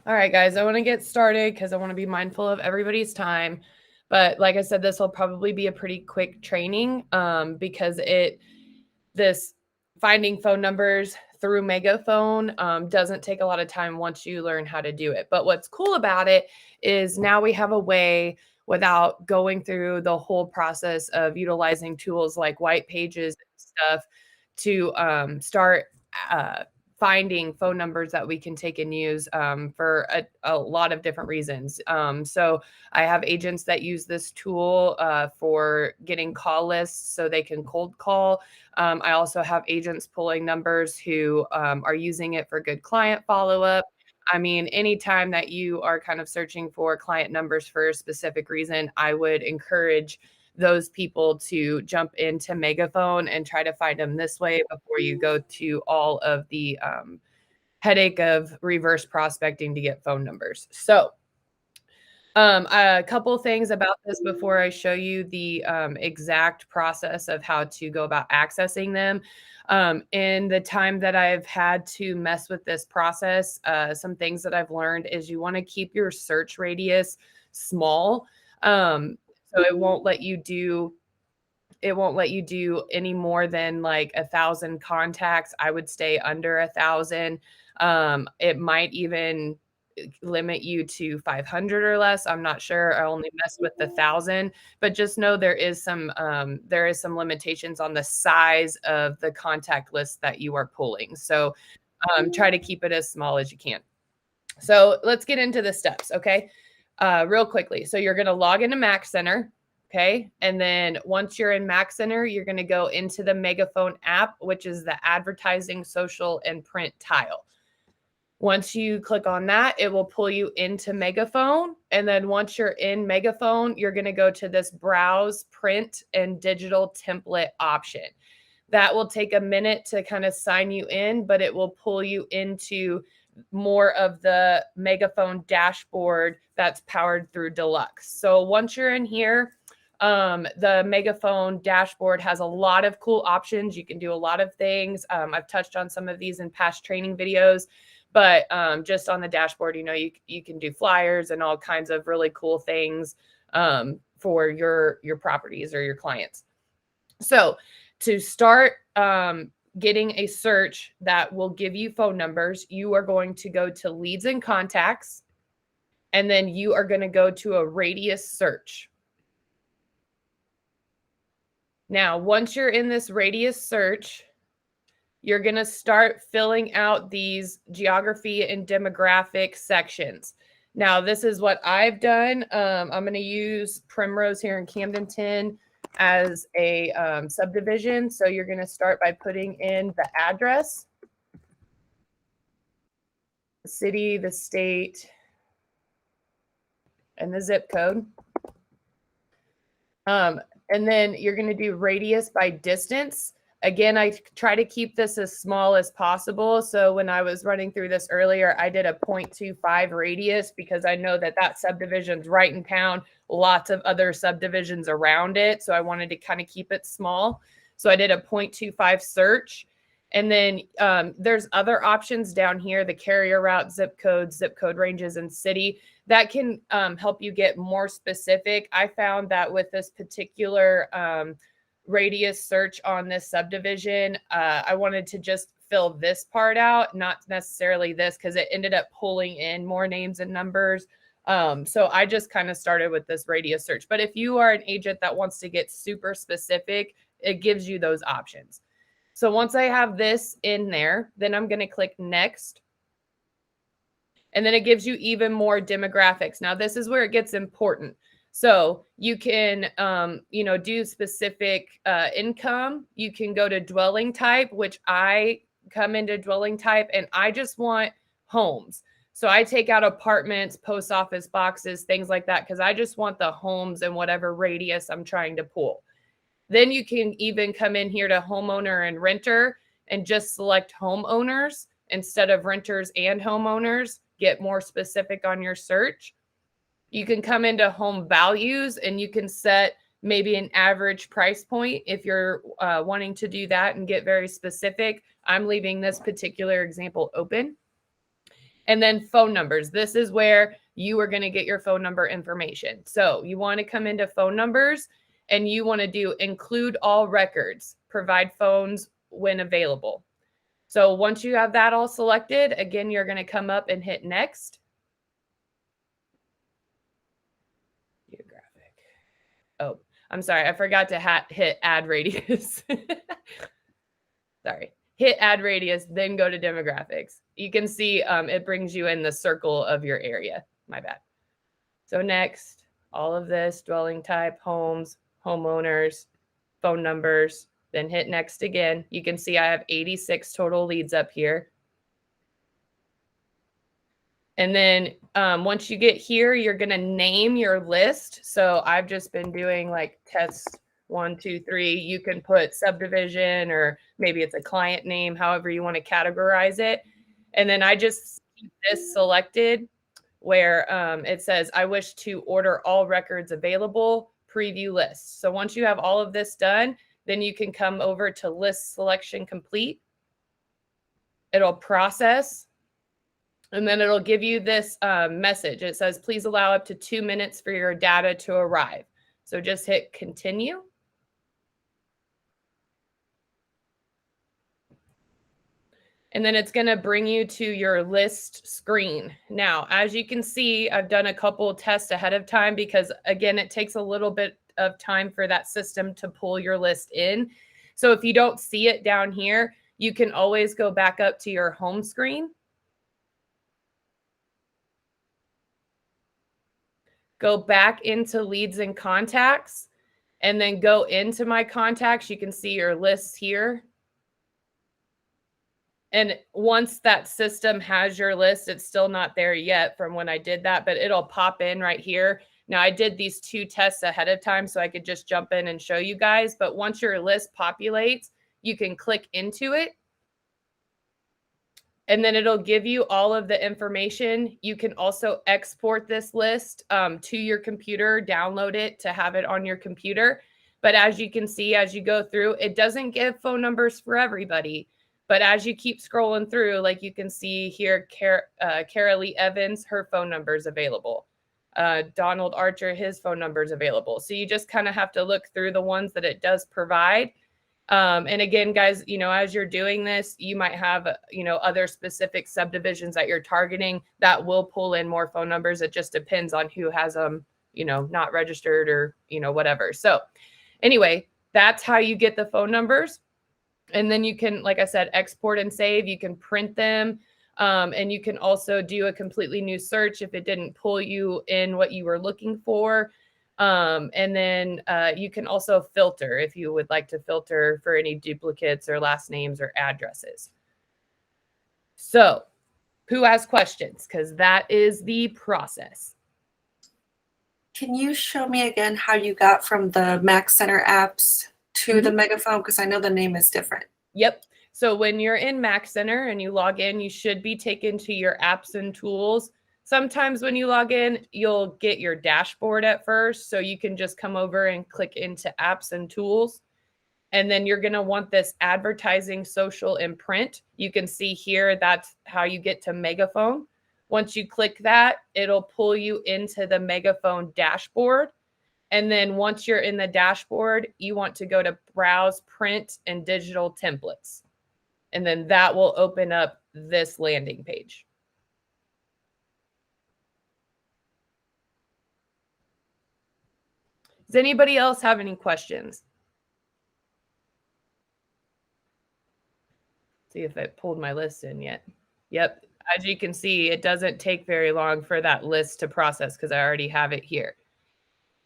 All right, guys, I want to get started because I want to be mindful of everybody's time. But like I said, this will probably be a pretty quick training because this finding phone numbers through Megaphone doesn't take a lot of time once you learn how to do it. But what's cool about it is now we have a way without going through the whole process of utilizing tools like white pages and stuff to start finding phone numbers that we can take and use for a lot of different reasons. So I have agents that use this tool for getting call lists so they can cold call. I also have agents pulling numbers who are using it for good client follow-up. I mean, anytime that you are kind of searching for client numbers for a specific reason, I would encourage those people to jump into Megaphone and try to find them this way before you go to all of the headache of reverse prospecting to get phone numbers. So a couple things about this before I show you the exact process of how to go about accessing them. In the time that I've had to mess with this process, some things that I've learned is you want to keep your search radius small. So it won't let you do any more than like 1,000 contacts. I would stay under 1,000. It might even limit you to 500 or less. I'm not sure. I only mess with the 1,000, but just know there is some limitations on the size of the contact list that you are pulling. So try to keep it as small as you can. So let's get into the steps, okay? Real quickly. So you're going to log into Mac Center. Okay. And then once you're in Mac Center, you're going to go into the Megaphone app, which is the advertising, social, and print tile. Once you click on that, it will pull you into Megaphone. And then once you're in Megaphone, you're going to go to this browse, print, and digital template option. That will take a minute to kind of sign you in, but it will pull you into more of the Megaphone dashboard that's powered through Deluxe. So once you're in here, the Megaphone dashboard has a lot of cool options. You can do a lot of things. I've touched on some of these in past training videos, but just on the dashboard, you can do flyers and all kinds of really cool things for your properties or your clients. So to start getting a search that will give you phone numbers, you are going to go to leads and contacts, and then you are going to go to a radius search. Now, once you're in this radius search, you're going to start filling out these geography and demographic sections. Now, this is what I've done. I'm going to use Primrose here in Camdenton as a subdivision. So you're going to start by putting in the address, the city, the state, and the zip code. And then you're going to do radius by distance. Again, I try to keep this as small as possible. So when I was running through this earlier, I did a 0.25 radius because I know that that subdivision's right in town, lots of other subdivisions around it. So I wanted to kind of keep it small. So I did a 0.25 search. And then there's other options down here, the carrier route, zip code ranges, and city. That can help you get more specific. I found that with this particular radius search on this subdivision, I wanted to just fill this part out, not necessarily this, because it ended up pulling in more names and numbers. So I just kind of started with this radius search. But if you are an agent that wants to get super specific, it gives you those options. So once I have this in there, then I'm going to click next. And then it gives you even more demographics. Now, this is where it gets important. So you can, do specific income. You can go to dwelling type, which I come into dwelling type, and I just want homes. So I take out apartments, post office boxes, things like that, because I just want the homes and whatever radius I'm trying to pull. Then you can even come in here to homeowner and renter and just select homeowners instead of renters and homeowners. Get more specific on your search. You can come into home values and you can set maybe an average price point if you're wanting to do that and get very specific. I'm leaving this particular example open. And then phone numbers. This is where you are going to get your phone number information. So you want to come into phone numbers and you want to do include all records, provide phones when available. So once you have that all selected, again, you're going to come up and hit next. Geographic. Oh, I'm sorry. I forgot to hit add radius. Sorry. Hit add radius, then go to demographics. You can see it brings you in the circle of your area. My bad. So next, all of this, dwelling type, homes, homeowners, phone numbers, then hit next again. You can see I have 86 total leads up here. And then once you get here, you're going to name your list. So I've just been doing like test 1, 2, 3. You can put subdivision or maybe it's a client name, however you want to categorize it. And then I just keep this selected where it says, I wish to order all records available, preview list. So once you have all of this done, then you can come over to list selection complete. It'll process. And then it'll give you this message. It says, please allow up to 2 minutes for your data to arrive. So just hit continue. And then it's going to bring you to your list screen. Now, as you can see, I've done a couple tests ahead of time because, again, it takes a little bit of time for that system to pull your list in. So if you don't see it down here, you can always go back up to your home screen. Go back into leads and contacts, and then go into my contacts. You can see your lists here. And once that system has your list, it's still not there yet from when I did that, but it'll pop in right here. Now, I did these 2 tests ahead of time so I could just jump in and show you guys. But once your list populates, you can click into it. And then it'll give you all of the information. You can also export this list to your computer, download it to have it on your computer. But as you can see, as you go through, it doesn't give phone numbers for everybody. But as you keep scrolling through, like you can see here, Cara Lee Evans, her phone number is available. Donald Archer, his phone number is available. So you just kind of have to look through the ones that it does provide. And again, guys, as you're doing this, you might have, other specific subdivisions that you're targeting that will pull in more phone numbers. It just depends on who has them, not registered or, whatever. So anyway, that's how you get the phone numbers. And then you can, like I said, export and save. You can print them. And you can also do a completely new search if it didn't pull you in what you were looking for. And then you can also filter if you would like to filter for any duplicates or last names or addresses. So who has questions? Because that is the process. Can you show me again how you got from the Mac Center apps to the Megaphone? Because I know the name is different. Yep. So when you're in Mac Center and you log in, you should be taken to your apps and tools. Sometimes when you log in, you'll get your dashboard at first. So you can just come over and click into apps and tools. And then you're going to want this advertising, social, and print. You can see here, that's how you get to Megaphone. Once you click that, it'll pull you into the Megaphone dashboard. And then once you're in the dashboard, you want to go to Browse Print and Digital Templates. And then that will open up this landing page. Does anybody else have any questions? See if it pulled my list in yet. Yep. As you can see, it doesn't take very long for that list to process because I already have it here.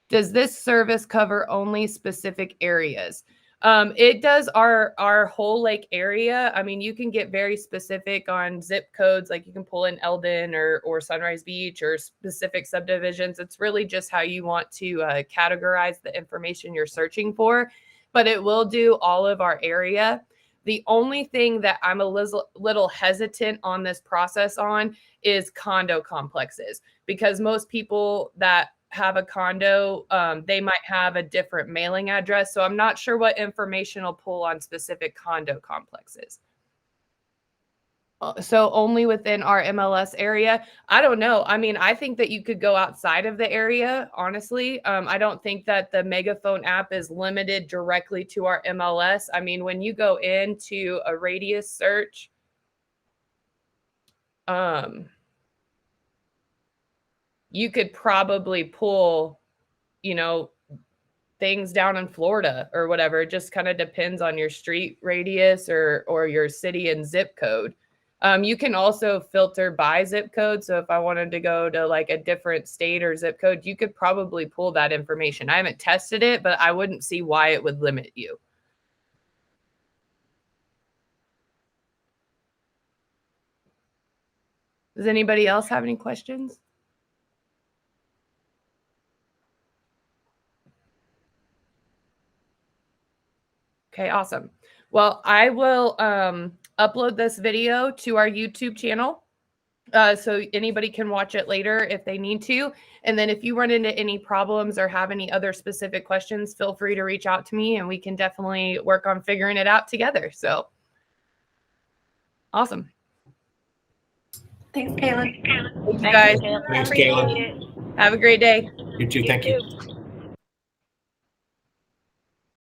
Does this service cover only specific areas? It does our whole lake area. I mean, you can get very specific on zip codes, like you can pull in Eldon or Sunrise Beach or specific subdivisions. It's really just how you want to categorize the information you're searching for, but it will do all of our area. The only thing that I'm a little hesitant on this process on is condo complexes, because most people that have a condo, they might have a different mailing address. So I'm not sure what information will pull on specific condo complexes. So only within our MLS area. I don't know. I mean, I think that you could go outside of the area, honestly. I don't think that the Megaphone app is limited directly to our MLS. I mean, when you go into a radius search, you could probably pull, you know, things down in Florida or whatever. It just kind of depends on your street radius or your city and zip code. You can also filter by zip code. So if I wanted to go to like a different state or zip code, you could probably pull that information. I haven't tested it, but I wouldn't see why it would limit you. Does anybody else have any questions? Okay, awesome. Well, I will upload this video to our YouTube channel. So anybody can watch it later if they need to. And then if you run into any problems or have any other specific questions, feel free to reach out to me and we can definitely work on figuring it out together. So awesome. Thanks, Kaylin. Thank you guys. Thanks, Kaylin. Have a great day. You too. Thank you.